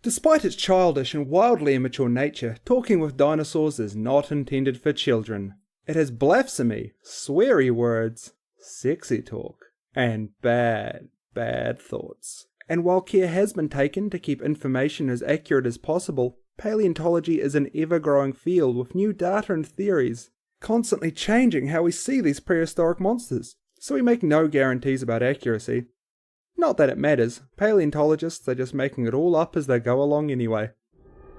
Despite its childish and wildly immature nature, talking with dinosaurs is not intended for children. It has blasphemy, sweary words, sexy talk, and bad thoughts. And while care has been taken to keep information as accurate as possible, paleontology is an ever-growing field with new data and theories, constantly changing how we see these prehistoric monsters, so we make no guarantees about accuracy. Not that it matters, paleontologists are just making it all up as they go along anyway.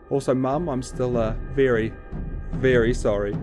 Also, Mum, I'm still very, very sorry.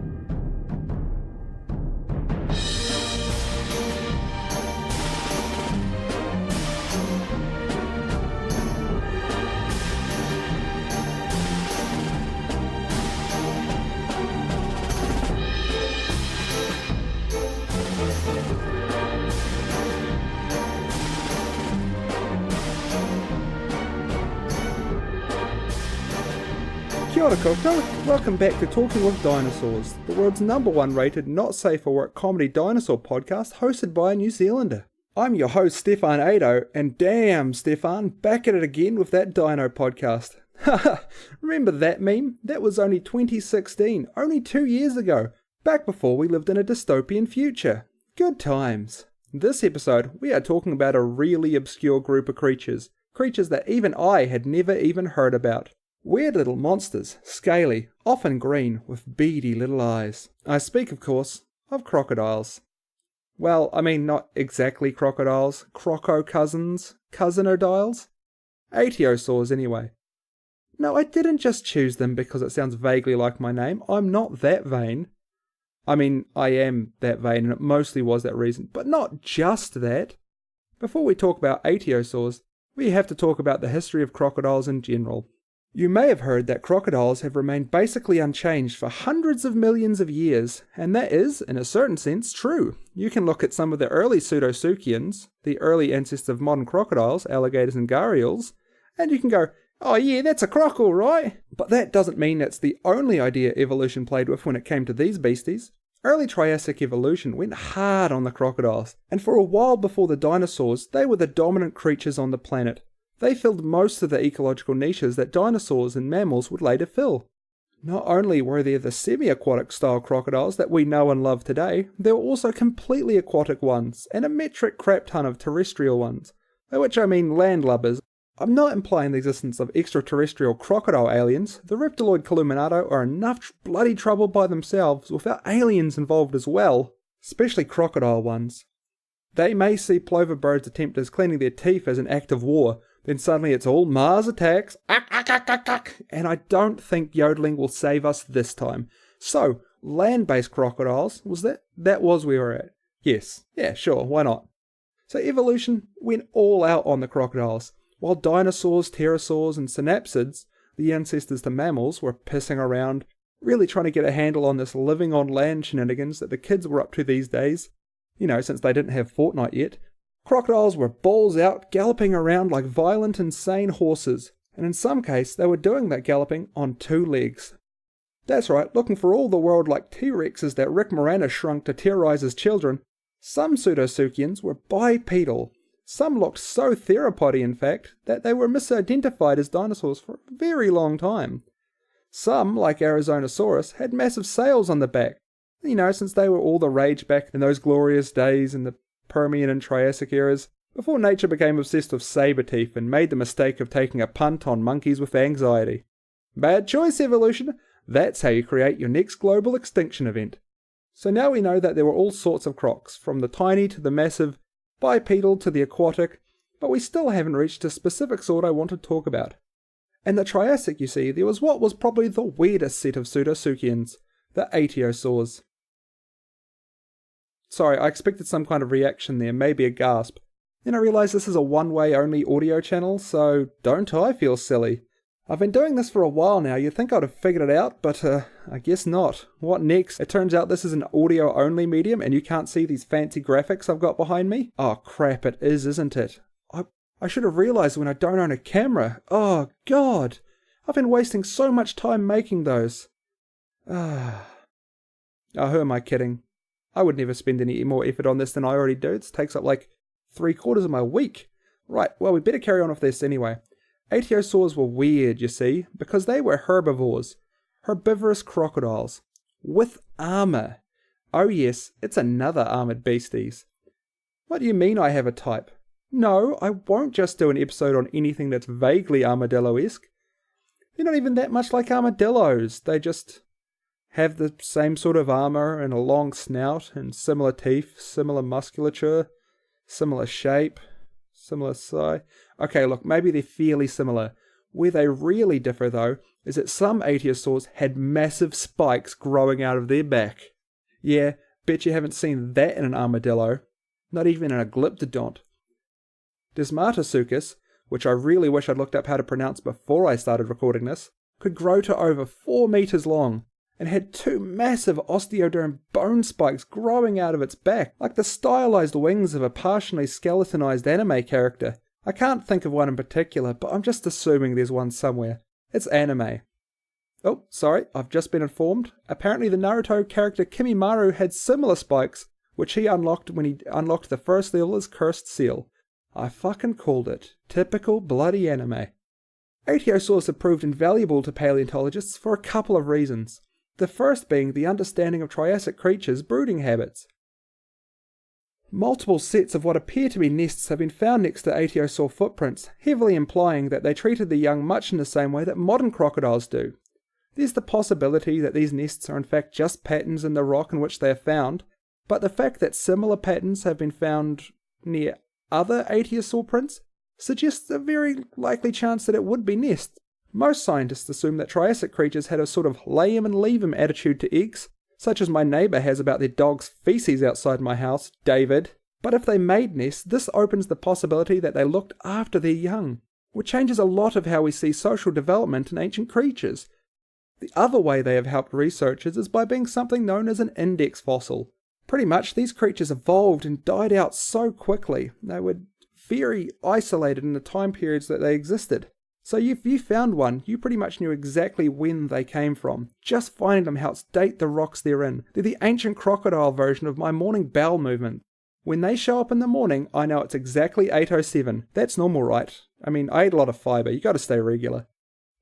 Kia ora koutou, welcome back to Talking with Dinosaurs, the world's #1 rated not safe for work comedy dinosaur podcast hosted by a New Zealander. I'm your host Stefan Aito, and damn Stefan, back at it again with that dino podcast. Haha, remember that meme? That was only 2016, only 2 years ago, back before we lived in a dystopian future. Good times. This episode, we are talking about a really obscure group of creatures that even I had never even heard about. Weird little monsters, scaly, often green, with beady little eyes. I speak, of course, of crocodiles. Well, I mean not exactly crocodiles, croco-cousins, cousinodiles. Aetosaurs anyway. No, I didn't just choose them because it sounds vaguely like my name. I'm not that vain. I mean, I am that vain, and it mostly was that reason, but not just that. Before we talk about Aetosaurs, we have to talk about the history of crocodiles in general. You may have heard that crocodiles have remained basically unchanged for hundreds of millions of years, and that is, in a certain sense, true. You can look at some of the early pseudosuchians, the early ancestors of modern crocodiles, alligators and gharials, and you can go, oh yeah, that's a croc all right. But that doesn't mean that's the only idea evolution played with when it came to these beasties. Early Triassic evolution went hard on the crocodiles, and for a while before the dinosaurs, they were the dominant creatures on the planet. They filled most of the ecological niches that dinosaurs and mammals would later fill. Not only were there the semi-aquatic style crocodiles that we know and love today, there were also completely aquatic ones, and a metric crap ton of terrestrial ones, by which I mean landlubbers. I'm not implying the existence of extraterrestrial crocodile aliens. The reptiloid Columinato are enough bloody trouble by themselves without aliens involved as well, especially crocodile ones. They may see plover birds attempt as cleaning their teeth as an act of war, then suddenly it's all Mars attacks, and I don't think yodeling will save us this time. So, land-based crocodiles, that was where we're at. Yes, yeah, sure, why not? So evolution went all out on the crocodiles, while dinosaurs, pterosaurs and synapsids, the ancestors to mammals, were pissing around, really trying to get a handle on this living on land shenanigans that the kids were up to these days. You know, since they didn't have Fortnite yet. Crocodiles were balls out, galloping around like violent, insane horses, and in some cases they were doing that galloping on 2 legs. That's right, looking for all the world like T-Rexes that Rick Moranis shrunk to terrorize his children. Some pseudosuchians were bipedal. Some looked so theropody, in fact, that they were misidentified as dinosaurs for a very long time. Some, like Arizonosaurus, had massive sails on the back, you know, since they were all the rage back in those glorious days in the Permian and Triassic eras, before nature became obsessed with saber teeth and made the mistake of taking a punt on monkeys with anxiety. Bad choice, evolution. That's how you create your next global extinction event. So now we know that there were all sorts of crocs, from the tiny to the massive, bipedal to the aquatic, but we still haven't reached a specific sort I want to talk about. In the Triassic, you see, there was what was probably the weirdest set of pseudosuchians, the Aetosaurs. Sorry, I expected some kind of reaction there, maybe a gasp. Then I realised this is a one-way only audio channel, so don't I feel silly. I've been doing this for a while now, you'd think I'd have figured it out, but I guess not. What next? It turns out this is an audio-only medium and you can't see these fancy graphics I've got behind me? Oh crap, it is, isn't it? I should have realised when I don't own a camera. Oh god! I've been wasting so much time making those. Oh, who am I kidding? I would never spend any more effort on this than I already do. This takes up like 3/4 of my week. Right, well we better carry on with this anyway. Aetosaurs were weird, you see, because they were herbivores. Herbivorous crocodiles. With armour. Oh yes, it's another armoured beasties. What do you mean I have a type? No, I won't just do an episode on anything that's vaguely armadillo-esque. They're not even that much like armadillos. They just have the same sort of armour and a long snout and similar teeth, similar musculature, similar shape, similar size. Okay, look, maybe they're fairly similar. Where they really differ, though, is that some Aetosaurs had massive spikes growing out of their back. Yeah, bet you haven't seen that in an armadillo. Not even in a glyptodont. Desmatosuchus, which I really wish I'd looked up how to pronounce before I started recording this, could grow to over 4 meters long, and had 2 massive osteoderm bone spikes growing out of its back, like the stylized wings of a partially skeletonized anime character. I can't think of one in particular, but I'm just assuming there's one somewhere. It's anime. Oh, sorry, I've just been informed. Apparently the Naruto character Kimimaru had similar spikes, which he unlocked when he unlocked the first level as Cursed Seal. I fucking called it. Typical bloody anime. Aetosaurs have proved invaluable to paleontologists for a couple of reasons. The first being the understanding of Triassic creatures' brooding habits. Multiple sets of what appear to be nests have been found next to Aetosaur footprints, heavily implying that they treated the young much in the same way that modern crocodiles do. There's the possibility that these nests are in fact just patterns in the rock in which they are found, but the fact that similar patterns have been found near other Aetosaur prints suggests a very likely chance that it would be nests. Most scientists assume that Triassic creatures had a sort of lay 'em and leave 'em attitude to eggs, such as my neighbour has about their dog's feces outside my house, David. But if they made nests, this opens the possibility that they looked after their young, which changes a lot of how we see social development in ancient creatures. The other way they have helped researchers is by being something known as an index fossil. Pretty much these creatures evolved and died out so quickly. They were very isolated in the time periods that they existed. So if you found one, you pretty much knew exactly when they came from. Just finding them helps date the rocks they're in. They're the ancient crocodile version of my morning bowel movement. When they show up in the morning, I know it's exactly 8:07. That's normal, right? I mean, I ate a lot of fibre, you gotta stay regular.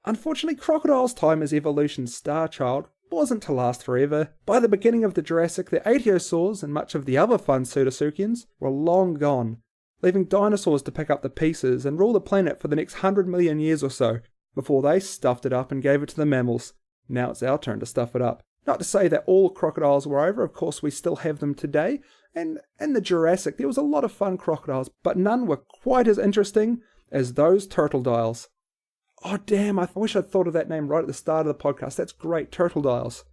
Unfortunately, crocodiles' time as evolution's star child wasn't to last forever. By the beginning of the Jurassic, the Aetosaurs and much of the other fun pseudosaucians were long gone, leaving dinosaurs to pick up the pieces and rule the planet for the next 100 million years or so, before they stuffed it up and gave it to the mammals. Now it's our turn to stuff it up. Not to say that all crocodiles were over, of course we still have them today, and in the Jurassic there was a lot of fun crocodiles, but none were quite as interesting as those turtlediles. Oh damn, I wish I'd thought of that name right at the start of the podcast. That's great, turtlediles.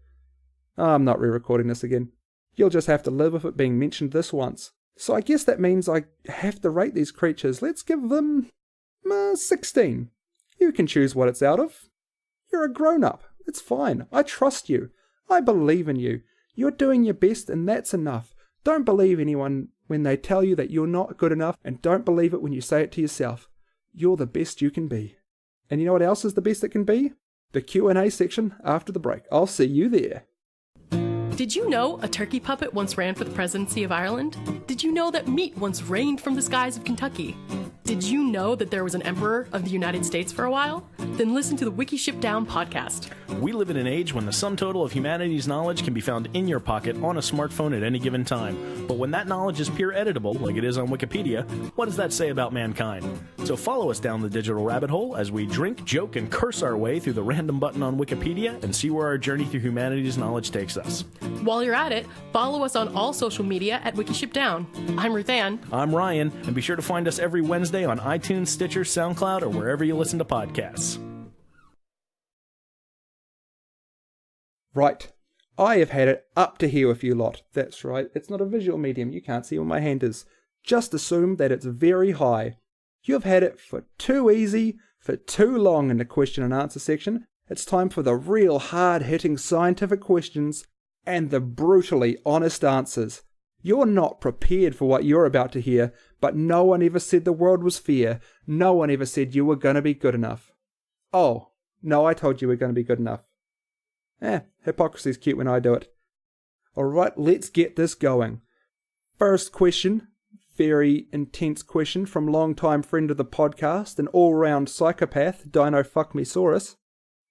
I'm not re-recording this again. You'll just have to live with it being mentioned this once. So I guess that means I have to rate these creatures. Let's give them 16. You can choose what it's out of. You're a grown-up. It's fine. I trust you. I believe in you. You're doing your best and that's enough. Don't believe anyone when they tell you that you're not good enough, and don't believe it when you say it to yourself. You're the best you can be. And you know what else is the best it can be? The Q&A section after the break. I'll see you there. Did you know a turkey puppet once ran for the presidency of Ireland? Did you know that meat once rained from the skies of Kentucky? Did you know that there was an emperor of the United States for a while? Then listen to the Wiki Ship Down podcast. We live in an age when the sum total of humanity's knowledge can be found in your pocket on a smartphone at any given time. But when that knowledge is peer editable, like it is on Wikipedia, what does that say about mankind? So follow us down the digital rabbit hole as we drink, joke, and curse our way through the random button on Wikipedia and see where our journey through humanity's knowledge takes us. While you're at it, follow us on all social media at Wiki Ship Down. I'm Ruth Ann. I'm Ryan, and be sure to find us every Wednesday on iTunes, Stitcher, SoundCloud, or wherever you listen to podcasts. Right. I have had it up to here with you lot. That's right. It's not a visual medium. You can't see where my hand is. Just assume that it's very high. You have had it for too easy, for too long in the question and answer section. It's time for the real hard-hitting scientific questions and the brutally honest answers. You're not prepared for what you're about to hear, but no one ever said the world was fair. No one ever said you were going to be good enough. Oh, no, I told you we're going to be good enough. Hypocrisy's cute when I do it. Alright, let's get this going. First question, very intense question from longtime friend of the podcast and all-round psychopath, Dino-fuck-me-saurus.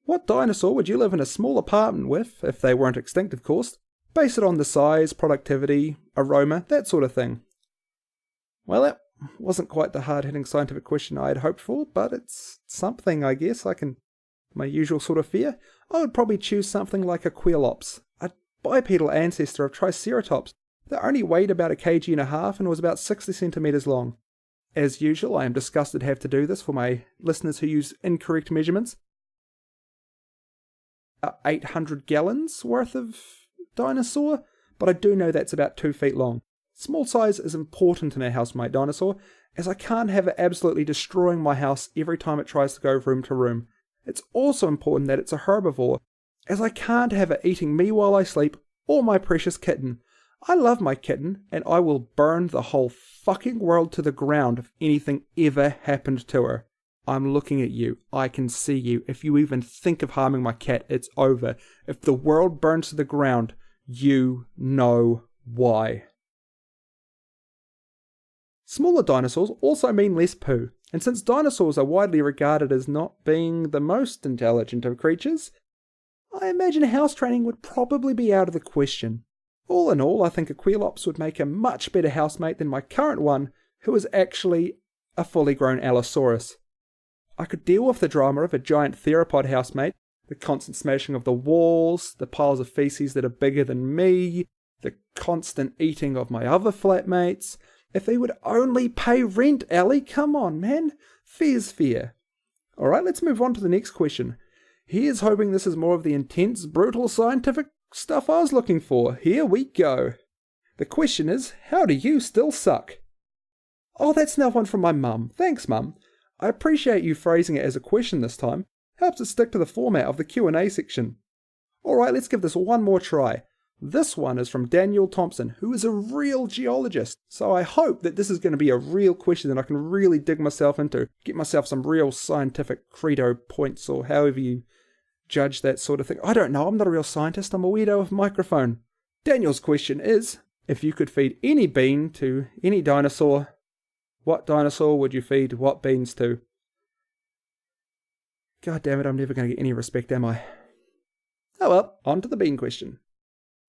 What dinosaur would you live in a small apartment with, if they weren't extinct of course? Base it on the size, productivity, aroma, that sort of thing. Well, that wasn't quite the hard-hitting scientific question I had hoped for, but it's something, I guess. My usual sort of fear. I would probably choose something like a Queerlops, a bipedal ancestor of Triceratops that only weighed about 1.5 kg and was about 60 centimetres long. As usual, I am disgusted to have to do this for my listeners who use incorrect measurements. 800 gallons worth of dinosaur, but I do know that's about 2 feet long. Small size is important in a housemate dinosaur, as I can't have it absolutely destroying my house every time it tries to go room to room. It's also important that it's a herbivore, as I can't have it eating me while I sleep, or my precious kitten. I love my kitten, and I will burn the whole fucking world to the ground if anything ever happened to her. I'm looking at you. I can see you. If you even think of harming my cat, it's over. If the world burns to the ground, you know why. Smaller dinosaurs also mean less poo, and since dinosaurs are widely regarded as not being the most intelligent of creatures, I imagine house training would probably be out of the question. All in all, I think a Queerlops would make a much better housemate than my current one, who is actually a fully grown Allosaurus. I could deal with the drama of a giant theropod housemate, the constant smashing of the walls, the piles of feces that are bigger than me, the constant eating of my other flatmates. If they would only pay rent, Ellie, come on, man. Fear's fear. Alright, let's move on to the next question. Here's hoping this is more of the intense, brutal scientific stuff I was looking for. Here we go. The question is, how do you still suck? Oh, that's another one from my mum. Thanks, Mum. I appreciate you phrasing it as a question this time. Helps it stick to the format of the Q&A section. Alright, let's give this one more try. This one is from Daniel Thompson, who is a real geologist. So I hope that this is going to be a real question that I can really dig myself into. Get myself some real scientific credo points, or however you judge that sort of thing. I don't know, I'm not a real scientist, I'm a weirdo with a microphone. Daniel's question is, if you could feed any bean to any dinosaur, what dinosaur would you feed what beans to? God damn it, I'm never going to get any respect, am I? Oh well, on to the bean question.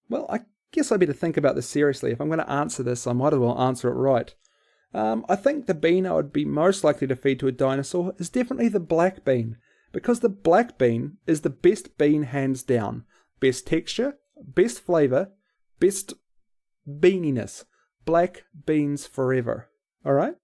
Well, I guess I better think about this seriously. If I'm going to answer this, I might as well answer it right. I think the bean I would be most likely to feed to a dinosaur is definitely the black bean, because the black bean is the best bean hands down. Best texture, best flavour, best beaniness. Black beans forever. Alright?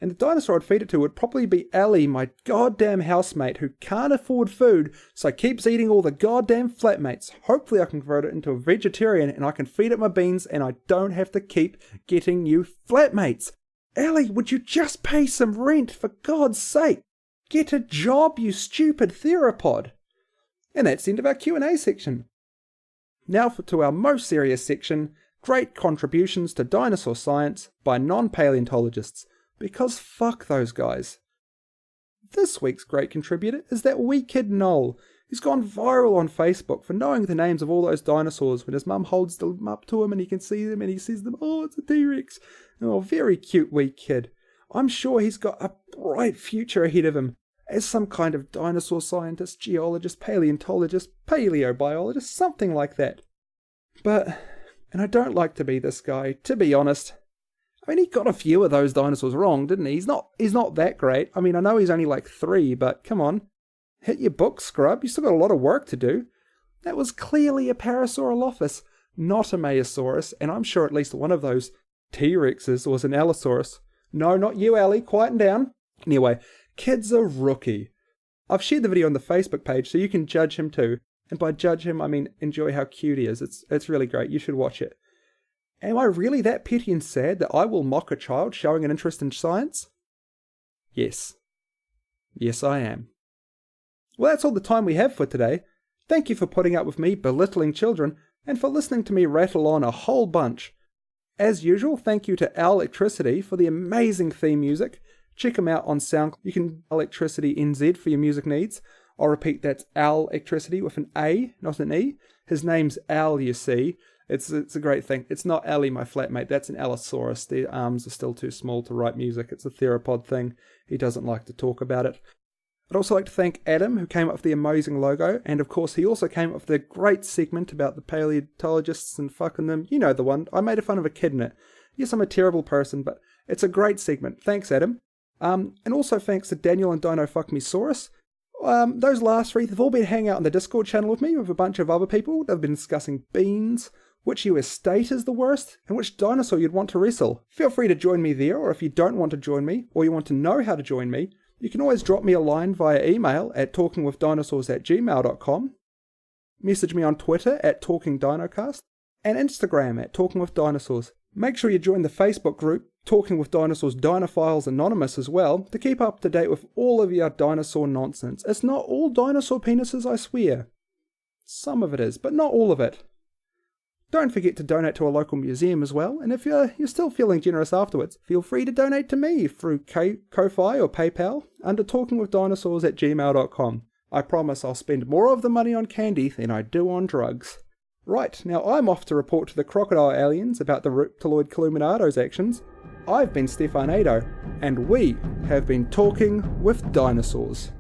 And the dinosaur I'd feed it to would probably be Ellie, my goddamn housemate who can't afford food, so keeps eating all the goddamn flatmates. Hopefully I can convert it into a vegetarian and I can feed it my beans and I don't have to keep getting new flatmates. Ellie, would you just pay some rent, for God's sake? Get a job, you stupid theropod. And that's the end of our Q&A section. Now to our most serious section, great contributions to dinosaur science by non-paleontologists. Because fuck those guys. This week's great contributor is that wee kid Noel, who's gone viral on Facebook for knowing the names of all those dinosaurs when his mum holds them up to him and he can see them and he says them, oh, it's a T-Rex. Oh, very cute wee kid. I'm sure he's got a bright future ahead of him as some kind of dinosaur scientist, geologist, paleontologist, paleobiologist, something like that. But, and I don't like to be this guy, to be honest. I mean, he got a few of those dinosaurs wrong, didn't he? He's not that great. I mean, I know he's only like 3, but come on. Hit your book, scrub. You still got a lot of work to do. That was clearly a Parasaurolophus, not a Maiasaurus, and I'm sure at least one of those T-Rexes was an Allosaurus. No, not you, Ellie. Quieten down. Anyway, kid's a rookie. I've shared the video on the Facebook page, so you can judge him too. And by judge him, I mean enjoy how cute he is. It's really great. You should watch it. Am I really that petty and sad that I will mock a child showing an interest in science? Yes. Yes, I am. Well, that's all the time we have for today. Thank you for putting up with me belittling children and for listening to me rattle on a whole bunch. As usual, thank you to Electricity for the amazing theme music. Check him out on SoundCloud. You can Electricity NZ for your music needs. I'll repeat, that's Electricity with an A, not an E. His name's Al, you see. It's a great thing. It's not Ellie, my flatmate. That's an Allosaurus. Their arms are still too small to write music. It's a theropod thing. He doesn't like to talk about it. I'd also like to thank Adam, who came up with the amazing logo, and of course he also came up with a great segment about the paleontologists and fucking them. You know the one. I made fun of a kid in it. Yes, I'm a terrible person, but it's a great segment. Thanks, Adam. And also thanks to Daniel and Dino Fuck Me Saurus. Those last three, they've all been hanging out on the Discord channel with me with a bunch of other people. They've been discussing beans, which US state is the worst, and which dinosaur you'd want to wrestle. Feel free to join me there, or if you don't want to join me, or you want to know how to join me, you can always drop me a line via email at talkingwithdinosaurs@gmail.com, message me on Twitter at TalkingDinocast, and Instagram at TalkingWithDinosaurs. Make sure you join the Facebook group, Talking with Dinosaurs Dinophiles Anonymous as well, to keep up to date with all of your dinosaur nonsense. It's not all dinosaur penises, I swear. Some of it is, but not all of it. Don't forget to donate to a local museum as well, and if you're still feeling generous afterwards, feel free to donate to me through Ko-Fi or PayPal under talkingwithdinosaurs@gmail.com. I promise I'll spend more of the money on candy than I do on drugs. Right, now I'm off to report to the crocodile aliens about the reptiloid Columinado's actions. I've been Stefan Aito, and we have been talking with dinosaurs.